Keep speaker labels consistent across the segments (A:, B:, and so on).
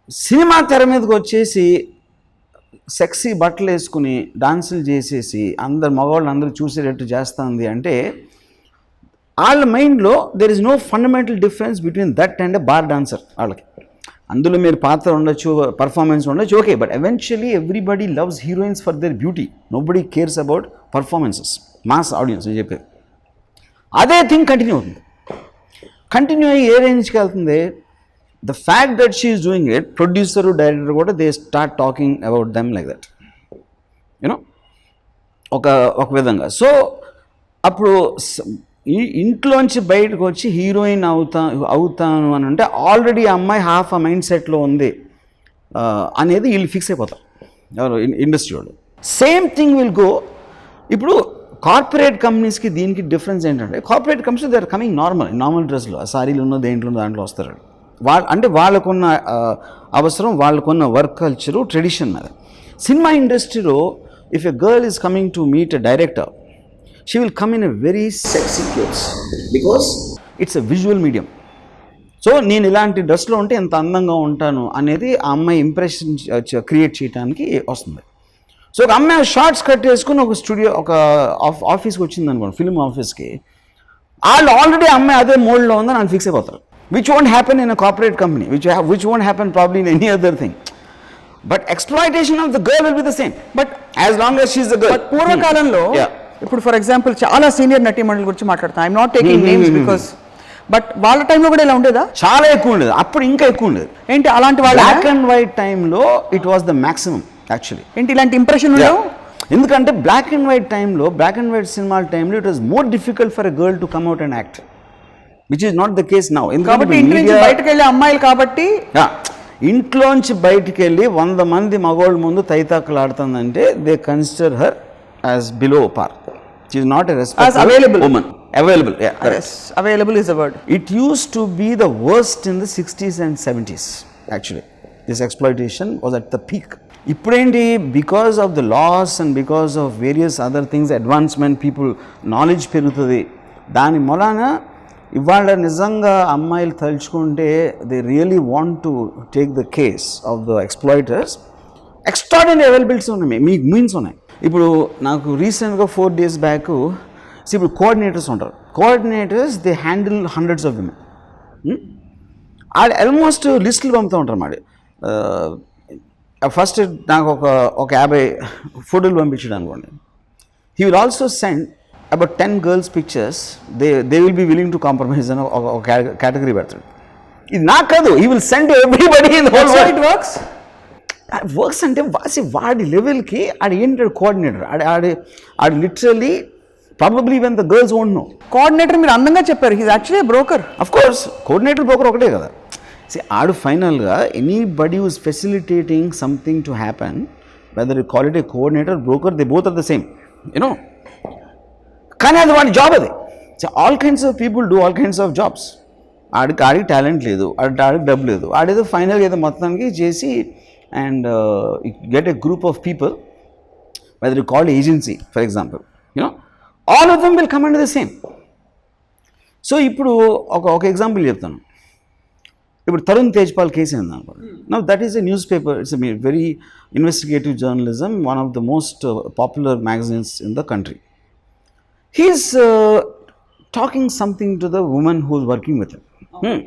A: Cinema తెర మీదకి వచ్చేసి సెక్సీ బట్టలు వేసుకుని డాన్సులు చేసేసి మగవాళ్ళు అందరూ చూసేటట్టు చేస్తుంది అంటే వాళ్ళ మైండ్లో there is no fundamental difference between that and a bar dancer. వాళ్ళకి అందులో మీరు పాత్ర ఉండొచ్చు, పర్ఫార్మెన్స్ ఉండొచ్చు, okay, but eventually everybody loves heroines for their beauty. Nobody cares about performances. Mass audience నేను చెప్పేది అదే థింగ్ కంటిన్యూ అవుతుంది. కంటిన్యూ అయ్యి ఏ రేంజ్కి వెళ్తుంది? The fact that she is doing it, producer director కూడా they start talking about them like that, you, know విధంగా. సో అప్పుడు ఇంట్లోంచి బయటకు వచ్చి హీరోయిన్ అవుతాను అని అంటే ఆల్రెడీ అమ్మాయి హాఫ్ ఆ మైండ్ సెట్లో ఉంది అనేది వీళ్ళు ఫిక్స్ అయిపోతారు ఎవరు, ఇండస్ట్రీ వాళ్ళు. Same thing will go. ఇప్పుడు కార్పొరేట్ కంపెనీస్కి దీనికి డిఫరెన్స్ ఏంటంటే, corporate companies they are coming normal డ్రెస్లో, సారీలు ఉన్న దేంట్లో దాంట్లో వస్తారు. అంటే వాళ్ళకున్న అవసరం, వాళ్ళకున్న వర్క్ కల్చరు, ట్రెడిషన్ అది. సినిమా ఇండస్ట్రీలో if a girl is coming to meet a director, she will come in a very sexy clothes because it's a visual medium. So నేను ఇలాంటి డ్రెస్లో ఉంటే ఎంత అందంగా ఉంటాను అనేది ఆ అమ్మాయి ఇంప్రెషన్ క్రియేట్ చేయడానికి వస్తుంది. సో ఒక అమ్మాయి షార్ట్స్ కట్ చేసుకుని ఒక స్టూడియో, ఒక ఆఫీస్కి వచ్చింది అనుకోండి, ఫిల్మ్ ఆఫీస్కి, వాళ్ళు ఆల్రెడీ అమ్మాయి అదే మోడ్లో ఉందని వాళ్ళు ఫిక్స్ అయిపోతారు. Which won't happen in a corporate company, which won't happen probably in any other thing. But exploitation of the girl will be the same, but as long as she is the girl.
B: పూర్వకాలంలో ఇప్పుడు for example చాలా senior నటీమణుల గురించి మాట్లాడతాను, I'm not taking names because, but వాళ్ళ టైంలో కూడా ఇలా ఉండేదా?
A: చాలా ఎక్కువ ఉండేది, అప్పుడు ఇంకా ఎక్కువ ఉండేది.
B: ఏంటి అలాంటి వాళ్ళ
A: బ్లాక్ అండ్ వైట్ టైంలో it was the maximum actually.
B: ఏంటి ఇలాంటి ఇంప్రెషన్ ఉండవు?
A: ఎందుకంటే బ్లాక్ అండ్ వైట్ టైంలో, బ్లాక్ అండ్ వైట్ సినిమాల టైంలో it was more difficult for a girl to come out and act, which is not the case now.
B: కాబట్టి ఇంటి నుంచి బయటకు వెళ్ళే అమ్మాయిలు కాబట్టి,
A: ఇంట్లోంచి బయటికి వెళ్ళి 100 మంది మగవాళ్ళ ముందు తైతాకులు ఆడుతుందంటే they consider her as below par. She is not a respectable woman. Available, yeah.
B: Yes, available is the word.
A: It used to be the worst in the 60s and 70s actually. This exploitation was at the peak. Ippudenti, because of the laws and because of various other things, advancement, people knowledge perugutadi, dani molana ఇవాళ నిజంగా అమ్మాయిలు తలుచుకుంటే they really want to take the case of the exploiters. Extraordinary availabilities ఉన్నాయి, మీకు means ఉన్నాయి. ఇప్పుడు నాకు రీసెంట్గా 4 days బ్యాక్, ఇప్పుడు కోఆర్డినేటర్స్ ఉంటారు. Coordinators they handle hundreds of women. వాళ్ళు ఆల్మోస్ట్ లిస్టులు పంపుతూ ఉంటారు. మరి ఫస్ట్ నాకు ఒక 50 ఫోటోలు పంపించాడు అనుకోండి. He will also send about 10 girls pictures. They will be willing to compromise అని ఒక కేటగిరీ పెడతాడు. ఇది నాకు కాదు, he will send to everybody in the whole world.
B: It works.
A: Works అంటే వాడి లెవెల్కి ఆడు ఏంటాడు కోఆర్డినేటర్. ఆడు literally probably even the girls won't know.
B: Coordinator మీరు అందంగా చెప్పారు, he's actually broker.
A: Of course coordinator broker ఒకటే కదా. ఆడు ఫైనల్గా anybody who's facilitating something to happen, whether you call it a coordinator, broker, they both are the same, you. Know అది వాడి job అది. All kinds of people do all kinds of jobs. ఆడికి talent లేదు, ఆడికి డబ్బు లేదు, ఆడేదో ఫైనల్గా ఏదో మొత్తానికి చేసి and get a group of people, whether you call agency for example, you know, all of them will come under the same. So ఇప్పుడు ఒక ఎగ్జాంపుల్ చెప్తాను. ఇప్పుడు తరుణ్ తేజ్పాల్ కేసు ఏంది అనుకోండి. Now that is a news paper, it's a very investigative journalism, one of the most popular magazines in the country. He is talking something to the women who is working with him.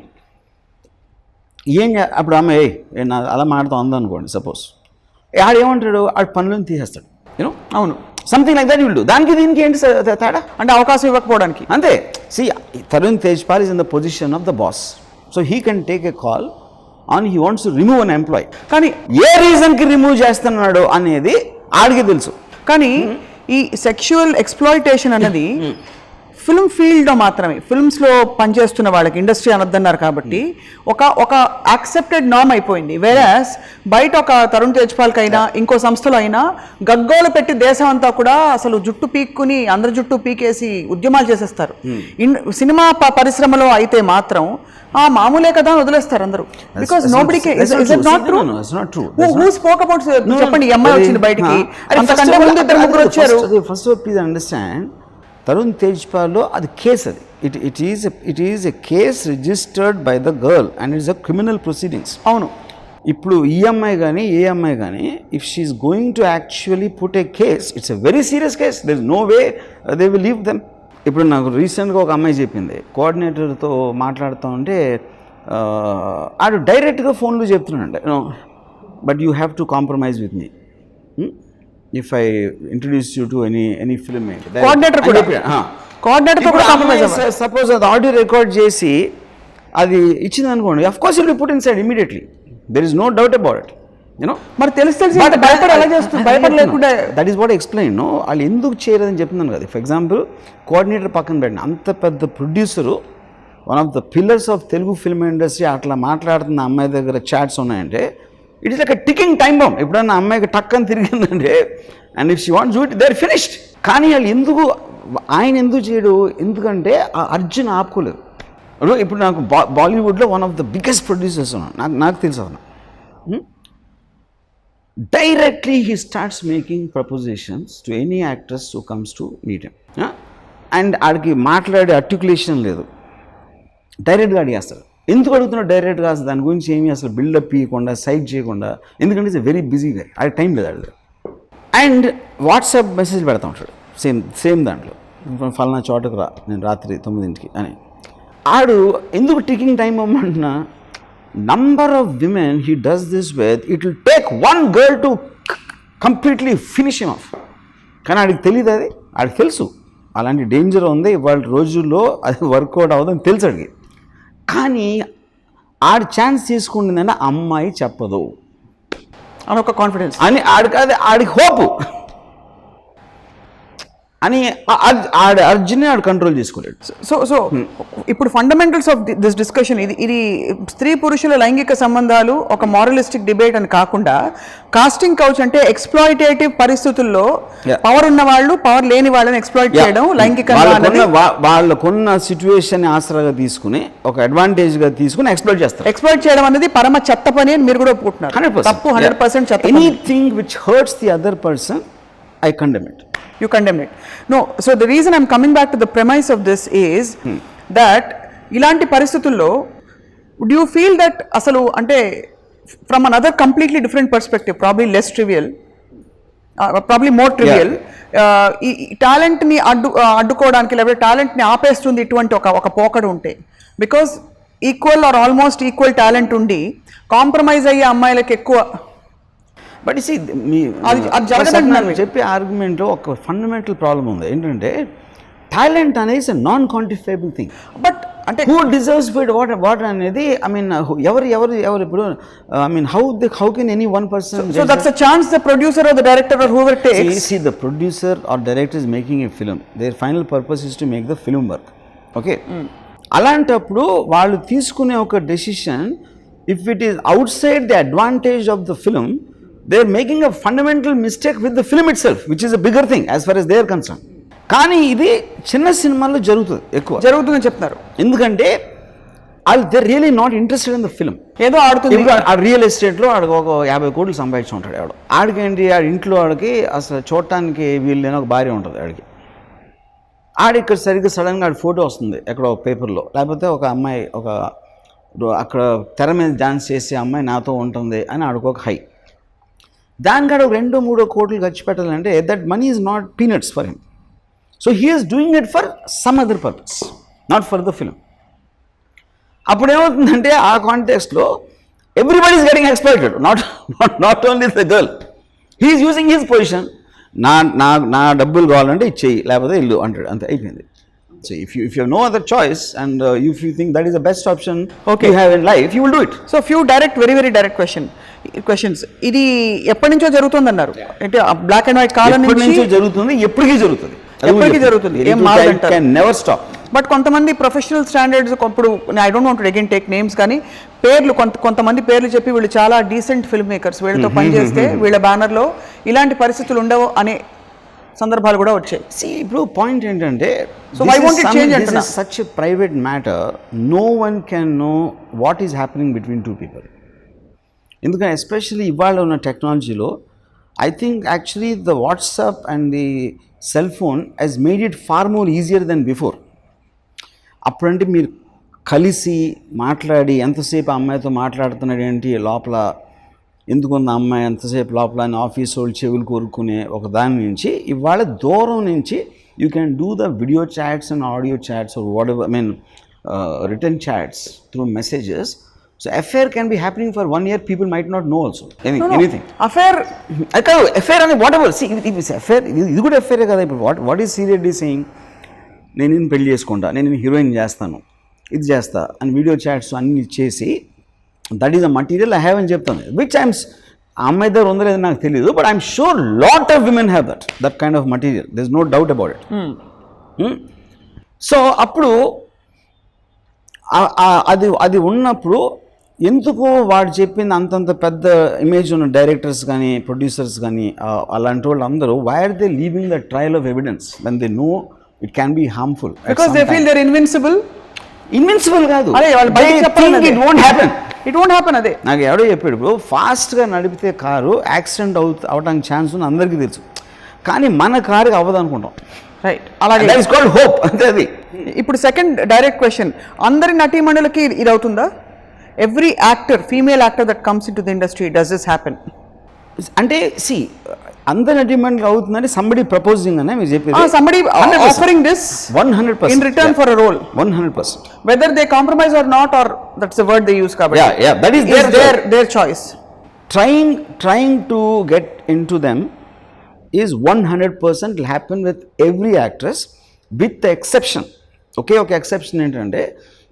A: అప్పుడు ఆమె అలా మాట్లాడుతూ ఉందనుకోండి suppose, ఆడు ఏమంటాడు, ఆడు పనులను తీసేస్తాడు, you. Know, something like that will do. దానికి దీనికి ఏంటి తేడా అంటే అవకాశం ఇవ్వకపోవడానికి అంతే. See Tarun Tejpal is in the position of the boss, so he can take a call on he wants to remove an employee. కానీ ఏ రీజన్కి రిమూవ్ చేస్తున్నాడు అనేది ఆడికి తెలుసు. కానీ
B: ఈ సెక్షువల్ ఎక్స్ప్లాయిటేషన్ అనేది ఫిల్మ్ ఫీల్డ్లో మాత్రమే, ఫిల్మ్స్లో పనిచేస్తున్న వాళ్ళకి ఇండస్ట్రీ అనొద్దన్నారు కాబట్టి ఒక యాక్సెప్టెడ్ నామ్ అయిపోయింది. వేరాస్ బయట ఒక తరుణ్ తేజ్పాల్కి అయినా ఇంకో సంస్థలో అయినా గగ్గోలు పెట్టి దేశం అంతా కూడా అసలు జుట్టు పీక్కుని అందరి జుట్టు పీకేసి ఉద్యమాలు చేసేస్తారు. సినిమా పరిశ్రమలో అయితే మాత్రం మామూలే కదా వదిలేస్తారు అందరూ. Because nobody who spoke about, చెప్పండి, అమ్మాయి వచ్చింది బయటికి, అంతకంటే ముందు 2-3 వచ్చారు.
A: ఫస్ట్ ప్లీజ్ అండర్స్టాండ్, తరుణ్ తేజ్పాల్లో అది కేస్, అది it is a case registered by the girl and it's a criminal proceedings.
B: అవును,
A: ఇప్పుడు ఈ అమ్మాయి కానీ ఏ అమ్మాయి కానీ if she is going to actually put a case, it's a very serious case, there is no way they will leave them. ఇప్పుడు నాకు రీసెంట్గా ఒక అమ్మాయి చెప్పింది, కోఆర్డినేటర్తో మాట్లాడుతూ ఉంటే ఆడు డైరెక్ట్గా ఫోన్లో చెప్తున్నాడు, but you have to compromise with me if I introduce you to any film maker.
B: Coordinator కూడా కోఆర్డినేటర్తో కూడా కాంప్రమైజ్ అవ్వాలి.
A: సపోజ్ అది ఆడియో రికార్డ్ చేసి అది ఇచ్చింది అనుకోండి, of course will be put in side immediately, there is no doubt about it, you.
B: Know తెలిసి భయపడి ఎలా చేస్తుంది, భయపడలేకుండా.
A: That is what explain. వాళ్ళు ఎందుకు చేయలేదని చెప్తున్నాను కదా. ఫర్ ఎగ్జాంపుల్ కోఆర్డినేటర్ పక్కన పెట్టిన అంత పెద్ద producer, one of the pillars of Telugu film industry, అట్లా మాట్లాడుతున్న అమ్మాయి దగ్గర చాట్స్ ఉన్నాయంటే it is like a ticking time bomb. ఎప్పుడన్నా అమ్మాయికి టక్కని తిరిగిందంటే and if she wants do it they are finished. కానీ వాళ్ళు ఎందుకు, ఆయన ఎందుకు చేయడు, ఎందుకంటే ఆ అర్జున్ ఆపుకోలేదు. ఇప్పుడు నాకు బాలీవుడ్లో one of the biggest producers ఉన్నాను, నాకు తెలుసు అతను. Directly he starts making prepositions to any actress who comes to meet him. And ఆడికి మాట్లాడే ఆర్టికులేషన్ లేదు, డైరెక్ట్గా అడిగేస్తారు. ఎందుకు అడుగుతున్నాడు డైరెక్ట్గా, అసలు దాని గురించి ఏమీ అసలు బిల్డప్ ఇవ్వకుండా, సైడ్ చేయకుండా, ఎందుకంటే ఇట్స్ వెరీ బిజీ గా, ఆడికి టైం లేదు ఆడు. అండ్ వాట్సాప్ మెసేజ్ పెడతా ఉంటాడు సేమ్ దాంట్లో, ఫలానా చోటకు రా నేను రాత్రి 9 అని. ఆడు ఎందుకు టికింగ్ టైం అమ్మంటున్నా, number of women he does this with, it will take one girl to completely finish him off. కానీ ఆడికి తెలియదు, అది ఆడికి తెలుసు అలాంటి డేంజర్ ఉంది వాళ్ళ రోజుల్లో, అది వర్కౌట్ అవ్వదని తెలుసు ఆడికి. కానీ ఆడి ఛాన్స్ తీసుకుంటుందంటే అమ్మాయి చెప్పదు
B: అని ఒక కాన్ఫిడెన్స్
A: అని ఆడికి హోపు అని అర్జున్ ఆడు కంట్రోల్ చేసుకోలేడు.
B: సో ఇప్పుడు ఫండమెంటల్స్ ఆఫ్ దిస్ డిస్కషన్ ఇది స్త్రీ పురుషుల లైంగిక సంబంధాలు ఒక మారలిస్టిక్ డిబేట్ అని కాకుండా, కాస్టింగ్ కౌచ్ అంటే ఎక్స్ప్లాయిటేటివ్ పరిస్థితుల్లో పవర్ ఉన్న వాళ్ళు పవర్ లేని వాళ్ళని ఎక్స్ప్లాయిట్ చేయడం లైంగికంగా,
A: వాళ్ళకున్న సిచ్యువేషన్ ఆసరాగా తీసుకుని ఒక అడ్వాంటేజ్ గా తీసుకుని ఎక్స్ప్లాయిట్
B: చేయడం అనేది పరమ చెత్త పని అని మీరు కూడా ఒప్పుకుంటున్నారు. తప్పు, 100% చెత్త.
A: Anything which hurts the other person I condemn it.
B: You condemn it. No, so the reason I'm coming back to the premise of this is that ilanti paristhitullo, would you feel that asalu ante from another completely different perspective, probably less trivial, probably more trivial, ఈ talent ని అడ్డుకోవడానికి లేకపోతే talent ని ఆపేస్తుంది ఇటువంటి ఒక పోకడు ఉంటే, because equal or almost equal talent ఉండి కాంప్రమైజ్ అయ్యే అమ్మాయిలకు ఎక్కువ.
A: బట్ చెప్పే ఆర్గ్యుమెంట్లో ఒక ఫండమెంటల్ ప్రాబ్లం ఉంది, ఏంటంటే టాలెంట్ అనేది నాన్ క్వాంటిఫైబుల్ థింగ్.
B: బట్ అంటే
A: హూ డిజర్వ్స్ ఫర్ వాట్ అనేది, ఐ మీన్ ఎవరు ఇప్పుడు, I mean how can any one person.
B: So that's a chance the producer or the director or whoever takes.
A: See, the producer or director is making a film, their final purpose is to make the film work. Okay, అలాంటప్పుడు వాళ్ళు తీసుకునే ఒక decision, if it is outside the advantage of the film, they are making a fundamental mistake with the film itself, which is a bigger thing as far as they are concerned. కానీ ఇది చిన్న సినిమాల్లో జరుగుతుందని చెప్తున్నారు, ఎందుకంటే వాళ్ళు they really not interested in the film.
B: ఏదో ఆడుతుంది.
A: ఆ రియల్ ఎస్టేట్లో ఆడికి ఒక 50 కోట్లు సంపాదించి ఉంటాడు ఆవిడ. ఆడికేంటి, ఆడి ఇంట్లో ఆడికి అసలు చూడటానికి వీళ్ళని ఒక భార్య ఉంటుంది ఆడికి. ఇక్కడ సరిగ్గా సడన్గా ఆడి ఫోటో వస్తుంది ఎక్కడో పేపర్లో, లేకపోతే ఒక అమ్మాయి అక్కడ తెర మీద డాన్స్ చేసే అమ్మాయి నాతో ఉంటుంది అని ఆడికి ఒక హై. దానికాడ 2-3 కోట్లు ఖర్చు పెట్టాలంటే that money is not peanuts for him. So he is doing it for some other purpose, not for the film. అప్పుడు ఏమవుతుందంటే ఆ కాంటెక్స్ట్లో everybody is getting exploited, not only the girl. He is using his position, నా డబ్బులు కావాలంటే ఇచ్చేయి, లేకపోతే ఇల్లు అంటాడు, అంతే అయిపోయింది. So if you have no other choice and if you think that is the best option you have in life, you will do it.
B: So few very direct questions. ఇది ఎప్పటి నుంచో జరుగుతుందన్నారు అంటే బ్లాక్ అండ్ వైట్ కాలం నుంచి
A: జరుగుతుంది, ఎప్పటికీ జరుగుతుంది,
B: ఏం మారదంటారు,
A: can never stop.
B: బట్ కొంతమంది ప్రొఫెషనల్ స్టాండర్డ్స్, ఇప్పుడు I don't want to again take names, కానీ పేర్లు కొంతమంది పేర్లు చెప్పి వీళ్ళు చాలా డీసెంట్ ఫిల్మ్ మేకర్స్, వీళ్ళతో పనిచేస్తే వీళ్ళ బ్యానర్లో ఇలాంటి పరిస్థితులు ఉండవు అనే సందర్భాలు కూడా వచ్చాయి.
A: ఇప్పుడు పాయింట్ ఏంటంటే,
B: so why won't it change?
A: This is such a private matter, no one can know what is happening between two people. ఎందుకంటే ఎస్పెషల్లీ ఇవాళ ఉన్న టెక్నాలజీలో I think actually the WhatsApp and the cell phone has made it far more easier than before. అప్పుడంటే మీరు కలిసి మాట్లాడి ఎంతసేపు అమ్మాయితో మాట్లాడుతున్నాడు ఏంటి లోపల ఎందుకున్న అమ్మాయి ఎంతసేపు లోపల అని ఆఫీస్ వాళ్ళు చెవులు కోరుకునే ఒక దాని నుంచి ఇవాళ దూరం నుంచి you can do the video chats and audio chats or whatever I mean written chats through messages. So affair can be happening for 1 year, people might not know also anything.
B: Affair
A: అది కాదు, affair అని what ever affair, ఇది కూడా అఫేరే కదా. ఇప్పుడు what is seriously saying, నేను నిన్ను పెళ్లి చేసుకుంటా, నేను నిన్ను హీరోయిన్ చేస్తాను, ఇది చేస్తా అని వీడియో చాట్స్ అన్ని చేసి that is a material I have అని చెప్తాను. విచ్ ఐఎమ్ ఆ అమ్మాయి దగ్గర ఉందో లేదో నాకు తెలియదు, but I'm sure lot of women have that kind of material. There is no doubt about it. So అప్పుడు అది ఉన్నప్పుడు ఎందుకు వాడు చెప్పింది అంతంత పెద్ద ఇమేజ్ ఉన్న డైరెక్టర్స్ కానీ ప్రొడ్యూసర్స్ కానీ అలాంటి వాళ్ళు అందరూ why are they leaving the trail of evidence when they know it can be harmful?
B: Because they feel they are invincible.
A: Invincible కాదు,
B: అదే వాళ్ళు బయటికి చెప్పాలి,
A: it won't happen.
B: It won't happen. అదే
A: నాకు ఎవడో చెప్పాడు, ఇప్పుడు ఫాస్ట్గా నడిపితే కారు యాక్సిడెంట్ అవడానికి ఛాన్స్ ఉంది అందరికీ తెలుసు, కానీ మన కారుకి అవ్వదు అనుకుంటాం.
B: రైట్, అలాగే
A: దట్ ఇస్ కాల్డ్ హోప్ అంతే. అది
B: ఇప్పుడు సెకండ్ డైరెక్ట్ క్వశ్చన్, అందరి నటీమణులకి ఇది అవుతుందా? Every actor, female actor that comes in to the industry, does this happen?
A: అంటే సి అందరి నటీమణులు అవుతుందని సంబడి ప్రపోజింగ్ అనే మీరు చెప్పేది.
B: Somebody offering this
A: 100%
B: in return for a role,
A: 100%.
B: whether they compromise or not, or that's the word they use kabatti.
A: Yeah, that is
B: their choice.
A: Trying to get into them is 100% will happen with every actress, with the exception. Okay, exception ఏంటంటే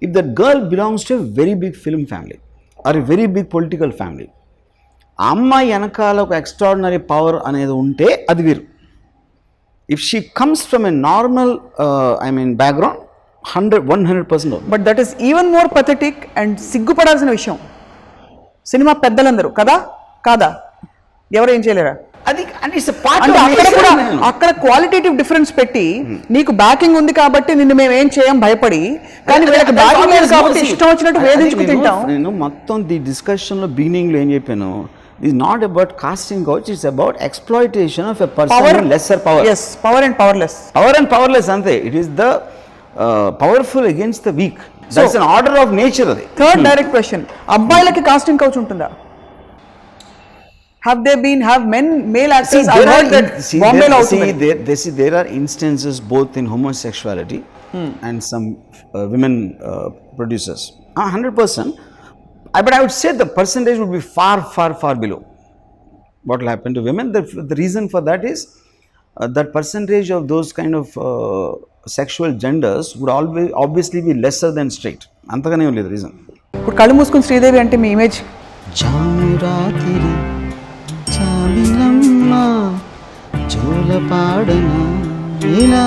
A: if that girl belongs to a very big film family or a very big political family, ఆ అమ్మాయి వెనకాల ఒక extraordinary power అనేది ఉంటే అది వేరు. If she comes from a normal background 100%
B: but that is even more pathetic and సిగ్గుపడాల్సిన విషయం. సినిమా పెద్దలందరూ కాదా ఎవరు ఏం చేయలేరా?
A: అది అంటే
B: అక్కడ క్వాలిటేటివ్ డిఫరెన్స్ పెట్టి నీకు బ్యాకింగ్ ఉంది కాబట్టి నిన్ను మేము ఏం చేయం భయపడి, కానీ వీళ్ళకి బ్యాకింగ్ లేదు కాబట్టి ఇష్టం వచ్చినట్టు వేధించుకు తింటాం.
A: నేను మొత్తం ది డిస్కషన్లో బిగినింగ్లో ఏం చెప్పాను, is not about casting couch, it's about exploitation of a person with lesser power.
B: Yes, power and powerless
A: ante. It is the powerful against the weak. That's an order of nature.
B: Third direct question, abbayalaki casting couch untunda? Have male actors heard that Bombay lo outundi?
A: There are instances both in homosexuality and some women producers 100%. But I would say the percentage would be far below what will happen to women. The reason for that is that percentage of those kind of sexual genders would always obviously be lesser than straight. Antagane only the reason.
B: ఇప్పుడు కళ్ళు మూసుకుని శ్రీదేవి అంటే మీ image
A: జామిరాతిరి జామిలమ్మ జోలపాడన ఇలా